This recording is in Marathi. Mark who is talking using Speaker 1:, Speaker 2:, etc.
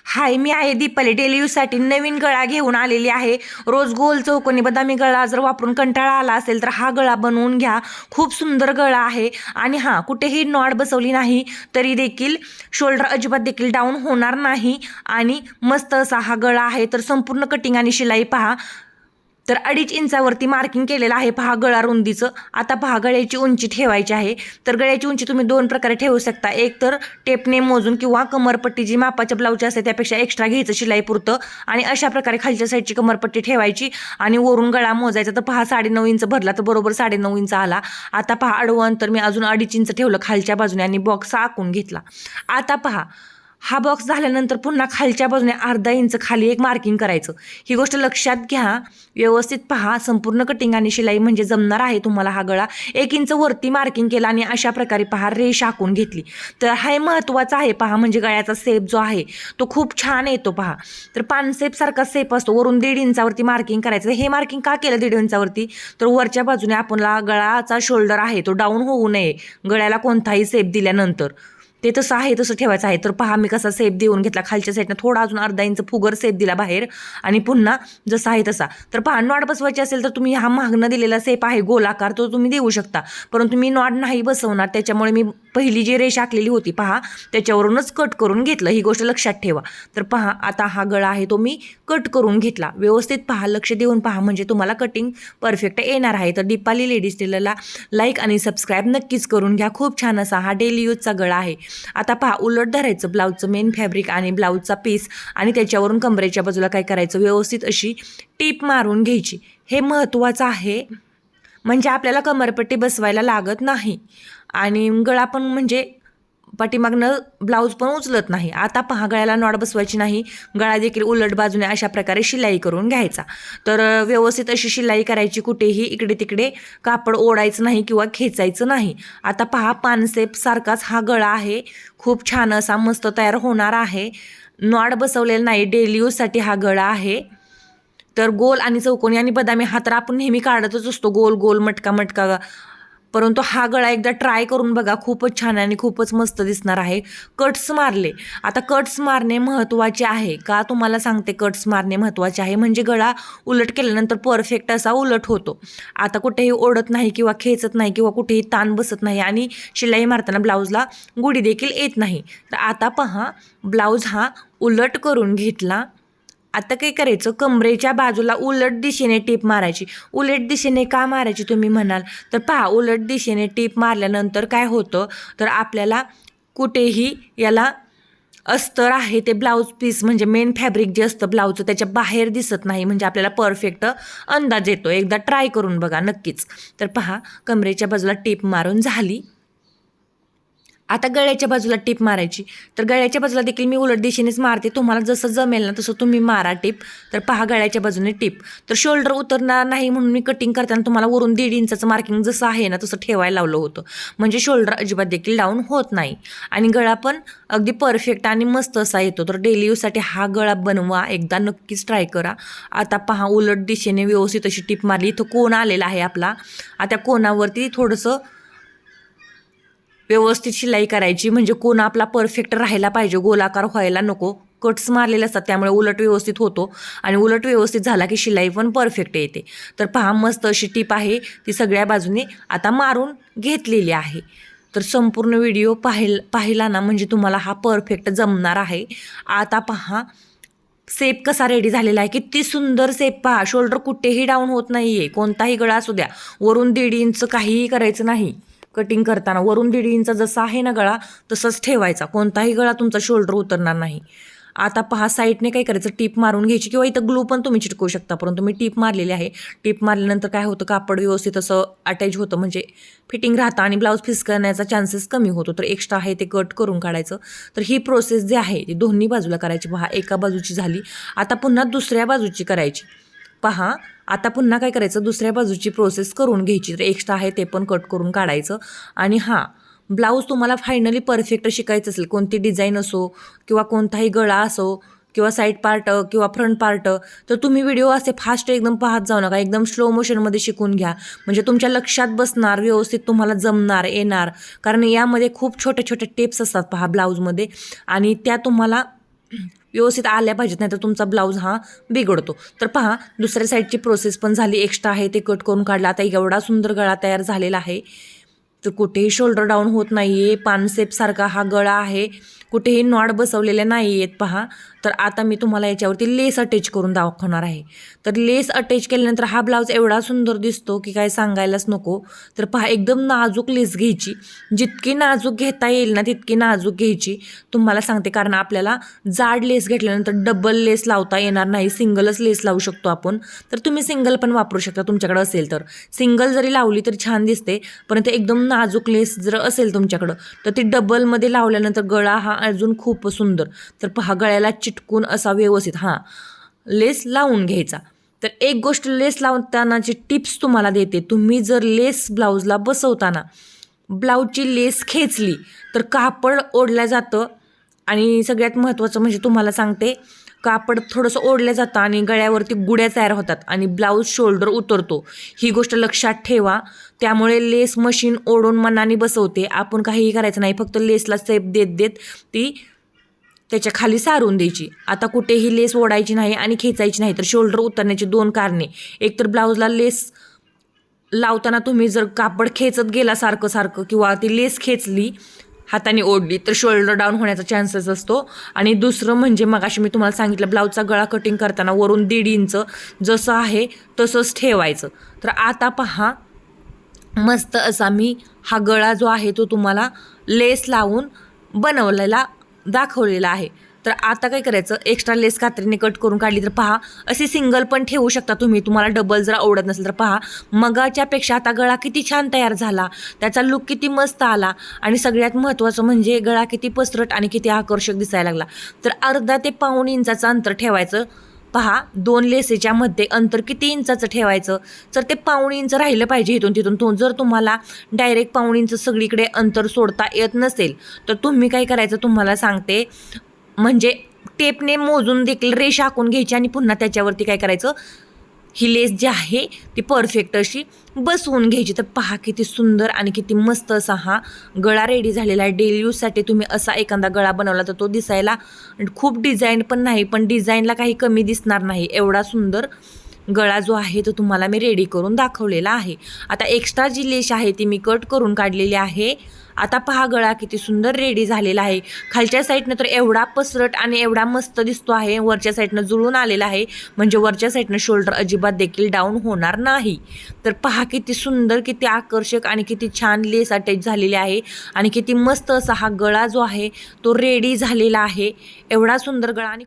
Speaker 1: हाय, मी आहे दीपाली. डेली यूजसाठी नवीन गळा घेऊन आलेली आहे. रोज गोल चौकोनी बदामी गळा जर वापरून कंटाळा आला असेल तर हा गळा बनवून घ्या. खूप सुंदर गळा आहे आणि हां, कुठेही नॉट बसवली नाही तरी देखील शोल्डर अजिबात देखील डाऊन होणार नाही आणि मस्त असा हा गळा आहे. तर संपूर्ण कटिंग आणि शिलाई पहा. तर 2.5 इंचावरती मार्किंग केलेलं आहे पहा गळा रुंदीचं. आता पहा गळ्याची उंची ठेवायची आहे. तर गळ्याची उंची तुम्ही 2 प्रकारे ठेवू शकता. एक तर टेपने मोजून किंवा कमरपट्टी जी मापाच्या ब्लाऊजची असते त्यापेक्षा एक्स्ट्रा घ्यायचं शिलाईपुरतं आणि अशा प्रकारे खालच्या साईडची कमरपट्टी ठेवायची आणि वरून गळा मोजायचा. तर पहा 9.5 इंच भरला तर बरोबर 9.5 इंच आला. आता पहा आडवं अंतर मी अजून 2.5 इंच ठेवलं खालच्या बाजूने आणि बॉक्स आखून घेतला. आता पहा हा बॉक्स झाल्यानंतर पुन्हा खालच्या बाजूने अर्धा इंच खाली एक मार्किंग करायचं. ही गोष्ट लक्षात घ्या. व्यवस्थित पहा. संपूर्ण कटिंग आणि शिलाई म्हणजे जमणार आहे तुम्हाला हा गळा. 1 इंच वरती मार्किंग केलं आणि अशा प्रकारे पहा रेष आखून घेतली. तर हा महत्त्वाचा आहे पहा. म्हणजे गळ्याचा सेप जो आहे तो खूप छान येतो पहा. तर पानसेप सारखा सेप असतो. वरून 1.5 इंचावरती मार्किंग करायचं. हे मार्किंग का केलं 1.5 इंचावरती? तर वरच्या बाजूने आपला गळाचा शोल्डर आहे तो डाऊन होऊ नये गळ्याला कोणताही सेप दिल्यानंतर. ते तसं आहे तसं ठेवायचं आहे. तर पहा मी कसा सेप देऊन घेतला. खालच्या साईडनं थोडा अजून अर्धा इंच फुगर सेप दिला बाहेर आणि पुन्हा जसा आहे तसा. तर पहा नॉट बसवायची असेल तर तुम्ही हा मागणं दिलेला सेप आहे गोलाकार तो तुम्ही देऊ शकता. परंतु मी नॉट नाही बसवणार त्याच्यामुळे मी पहिली जी रेष आखलेली होती पहा त्याच्यावरूनच कट करून घेतलं. ही गोष्ट लक्षात ठेवा. तर पहा आता हा गळा आहे तो मी कट करून घेतला. व्यवस्थित पहा, लक्ष देऊन पहा म्हणजे तुम्हाला कटिंग परफेक्ट येणार आहे. तर दीपाली लेडीज टेलरला लाईक आणि सबस्क्राईब नक्कीच करून घ्या. खूप छान असा हा डेली यूजचा गळा आहे. आता पहा उलट धरायचं ब्लाऊजचं मेन फॅब्रिक आणि ब्लाऊजचा पीस आणि त्याच्यावरून कमरेच्या बाजूला काय करायचं व्यवस्थित अशी टीप मारून घ्यायची. हे महत्त्वाचं आहे म्हणजे आपल्याला कमरपट्टी बसवायला लागत नाही आणि गळा पण म्हणजे पाठीमागनं ब्लाऊज पण उचलत नाही. आता पहा गळ्याला नॉट बसवायची नाही. गळा देखील उलट बाजूने अशा प्रकारे शिलाई करून घ्यायचा. तर व्यवस्थित अशी शिलाई करायची. कुठेही इकडे तिकडे कापड ओढायचं नाही किंवा खेचायचं नाही. आता पहा पानसेप सारखाच हा गळा आहे. खूप छान असा मस्त तयार होणार आहे. नॉट बसवलेला नाही. डेली यूजसाठी हा गळा आहे. तर गोल आणि चौकोनी आणि बदामी हा तर आपण नेहमी काढतच असतो गोल गोल मटका मटका. परंतु हा गळा एकदा ट्राय करून बघा. खूपच छान आणि खूपच मस्त दिसणार आहे. कट्स मारले. आता कट्स मारणे महत्त्वाचे आहे. का तुम्हाला सांगते कट्स मारणे महत्त्वाचे आहे म्हणजे गळा उलट केल्यानंतर परफेक्ट असा उलट होतो. आता कुठेही ओढत नाही किंवा खेचत नाही किंवा कुठेही ताण बसत नाही आणि शिलाई मारताना ब्लाऊजला गुढी देखील येत नाही. तर आता पहा ब्लाऊज हा उलट करून घेतला. आता काय करायचं कमरेच्या बाजूला उलट दिशेने टीप मारायची. उलट दिशेने का मारायची तुम्ही म्हणाल तर पहा उलट दिशेने टीप मारल्यानंतर काय होतं तर आपल्याला कुठेही याला अस्तर आहे ते ब्लाऊज पीस म्हणजे मेन फॅब्रिक जे असतं ब्लाऊजचं त्याच्या बाहेर दिसत नाही. म्हणजे आपल्याला परफेक्ट अंदाज येतो. एकदा ट्राय करून बघा नक्कीच. तर पहा कमरेच्या बाजूला टीप मारून झाली. आता गळ्याच्या बाजूला टीप मारायची. तर गळ्याच्या बाजूला देखील मी उलट दिशेनेच मारते. तुम्हाला जसं जमेल ना तसं तुम्ही मारा टीप. तर पहा गळ्याच्या बाजूने टीप. तर शोल्डर उतरणार नाही म्हणून मी कटिंग करताना तुम्हाला वरून 1.5 इंचाचं मार्किंग जसं आहे ना तसं ठेवायला लावलं होतं. म्हणजे शोल्डर अजिबात देखील डाऊन होत नाही आणि गळा पण अगदी परफेक्ट आणि मस्त असा येतो. तर डेली यूजसाठी हा गळा बनवा. एकदा नक्कीच ट्राय करा. आता पहा उलट दिशेने व्यवस्थित अशी टीप मारली. इथं कोन आलेला आहे आपला. आता कोनावरती थोडंसं व्यवस्थित शिलाई करायची म्हणजे कोण आपला परफेक्ट राहायला पाहिजे. गोलाकार व्हायला नको. कट्स मारलेले असतात त्यामुळे उलट व्यवस्थित होतो आणि उलट व्यवस्थित झाला की शिलाई पण परफेक्ट येते. तर पहा मस्त अशी टीप आहे ती सगळ्या बाजूने आता मारून घेतलेली आहे. तर संपूर्ण व्हिडिओ पाहिला ना म्हणजे तुम्हाला हा परफेक्ट जमणार आहे. आता पहा सेप कसा रेडी झालेला आहे. किती सुंदर सेप पहा. शोल्डर कुठेही डाऊन होत नाही आहे. कोणताही गळा असू द्या. वरून 1.5 इंच काहीही करायचं नाही. कटिंग करताना वरून 1.5 इंच जसा आहे ना गळा तसंच ठेवायचा. कोणताही गळा तुमचा शोल्डर उतरणार नाही. आता पहा साईडने काय करायचं टीप मारून घ्यायची किंवा इथं ग्लू पण तुम्ही चिटकवू शकता. परंतु मी टीप मारलेली आहे. टीप मारल्यानंतर काय होतं कापड व्यवस्थित असं अटॅच होतं म्हणजे फिटिंग राहतं आणि ब्लाऊज फिसकण्याचा चान्सेस कमी होतो. तर एक्स्ट्रा आहे ते कट करून काढायचं. तर ही प्रोसेस जी आहे ती दोन्ही बाजूला करायची. पहा एका बाजूची झाली. आता पुन्हा दुसऱ्या बाजूची करायची. पहा आता पुन्हा काय करायचं दुसऱ्या बाजूची प्रोसेस करून घ्यायची. तर एक्स्ट्रा आहे ते पण कट करून काढायचं. आणि हां ब्लाऊज तुम्हाला फायनली परफेक्ट शिकायचं असेल कोणती डिझाईन असो किंवा कोणताही गळा असो किंवा साईड पार्ट किंवा फ्रंट पार्ट तर तुम्ही व्हिडिओ असे फास्ट एकदम पाहत जाऊ नका. एकदम स्लो मोशनमध्ये शिकून घ्या म्हणजे तुमच्या लक्षात बसणार. व्यवस्थित तुम्हाला जमणार येणार. कारण यामध्ये खूप छोटे छोटे टिप्स असतात पहा ब्लाऊजमध्ये आणि त्या तुम्हाला व्यवस्थित आल्या पाहिजेत, नाही तर तुमचा ब्लाऊज हा बिघडतो. तर पहा दुसऱ्या साईडची प्रोसेस पण झाली, एक्स्ट्रा आहे ते कट करून काढला. आता एवढा सुंदर गळा तयार झालेला आहे. तर कुठेही शोल्डर डाऊन होत नाही आहे, पानसेपसारखा हा गळा आहे, कुठेही नॉड बसवलेले नाही आहेत पहा. तर आता मी तुम्हाला याच्यावरती लेस अटॅच करून दाखवणार आहे. तर लेस अटॅच केल्यानंतर हा ब्लाऊज एवढा सुंदर दिसतो की काय सांगायलाच नको. तर पहा एकदम नाजूक लेस घ्यायची, जितकी नाजूक घेता येईल ना तितकी नाजूक घ्यायची. तुम्हाला सांगते, कारण आपल्याला जाड लेस घेतल्यानंतर डबल लेस लावता येणार नाही, सिंगलच लेस लावू शकतो आपण. तर तुम्ही सिंगल पण वापरू शकता तुमच्याकडे असेल तर. सिंगल जरी लावली तरी छान दिसते, परंतु एकदम नाजूक लेस जर असेल तुमच्याकडं तर ती डबलमध्ये लावल्यानंतर गळा हा अजून खूप सुंदर. तर पहा गळ्याला चिटकून असा व्यवस्थित लेस लावून घ्यायचा. तर एक गोष्ट लेस लावतानाची टिप्स तुम्हाला देते. तुम्ही जर लेस ब्लाऊजला बसवताना ब्लाऊजची लेस खेचली तर कापड ओढलं जातं, आणि सगळ्यात महत्त्वाचं म्हणजे तुम्हाला सांगते, कापड थोडंसं ओढलं जातं आणि गळ्यावरती गुड्या तयार होतात आणि ब्लाऊज शोल्डर उतरतो. ही गोष्ट लक्षात ठेवा. त्यामुळे लेस मशीन ओढून मनाने बसवते, आपण काहीही करायचं नाही, फक्त लेसला सेप देत देत ती त्याच्या खाली सारून द्यायची. आता कुठेही लेस ओढायची नाही आणि खेचायची नाही. तर शोल्डर उतरण्याची दोन कारणे, एक तर ब्लाऊजला लेस लावताना तुम्ही जर कापड खेचत गेला सारखं सारखं किंवा ती लेस खेचली हाताने ओढली तर शोल्डर डाऊन होण्याचा चान्सेस असतो. आणि दुसरं म्हणजे मगाशी मी तुम्हाला सांगितलं, ब्लाऊजचा गळा कटिंग करताना वरून 1.5 इंच जसं आहे तसंच ठेवायचं. तर आता पहा मस्त असा मी हा गळा जो आहे तो तुम्हाला लेस लावून बनवलेला दाखवलेला आहे. तर आता काय करायचं, एक्स्ट्रा लेस कात्रीने कट करून काढली तर पहा अशी सिंगल पण ठेवू शकता तुम्ही, तुम्हाला डबल जर आवडत नसेल तर. पहा मगाच्यापेक्षा आता गळा किती छान तयार झाला, त्याचा लुक किती मस्त आला, आणि सगळ्यात महत्त्वाचं म्हणजे गळा किती पसरट आणि किती आकर्षक दिसायला लागला. तर अर्धा ते पाऊण इंचाचं अंतर ठेवायचं. पहा 2 लेसेच्या मध्ये अंतर किती इंचाचं ठेवायचं, तर ते पाऊण इंच राहिलं पाहिजे इथून तिथून. जर तुम्हाला डायरेक्ट पाऊण इंच सगळीकडे अंतर सोडता येत नसेल तर तुम्ही काय करायचं तुम्हाला सांगते, म्हणजे टेपने मोजून देखील रेषा आखून घ्यायची आणि पुन्हा त्याच्यावरती काय करायचं, ही लेस जी आहे ती परफेक्ट अशी बसवून घ्यायची. तर पहा किती सुंदर आणि किती मस्त असा हा गळा रेडी झालेला आहे. डेली यूजसाठी तुम्ही असा एखादा गळा बनवला तर तो दिसायला खूप डिझाईन पण नाही, पण डिझाईनला काही कमी दिसणार नाही, एवढा सुंदर गळा जो आहे तो तुम्हाला मी रेडी करून दाखवलेला आहे. आता एक्स्ट्रा जी लेस आहे ती मी कट करून काढलेली आहे. आता पहा गळा किती सुंदर रेडी झालेला आहे. खालच्या साईडनं तर एवढा पसरट आणि एवढा मस्त दिसतो आहे, वरच्या साईडनं जुळून आलेला आहे, म्हणजे वरच्या साईडनं शोल्डर अजिबात देखील डाऊन होणार नाही. तर पहा किती सुंदर, किती आकर्षक आणि किती छान लेस अटॅच झालेली आहे, आणि किती मस्त असा हा गळा जो आहे तो रेडी झालेला आहे. एवढा सुंदर गळा आणि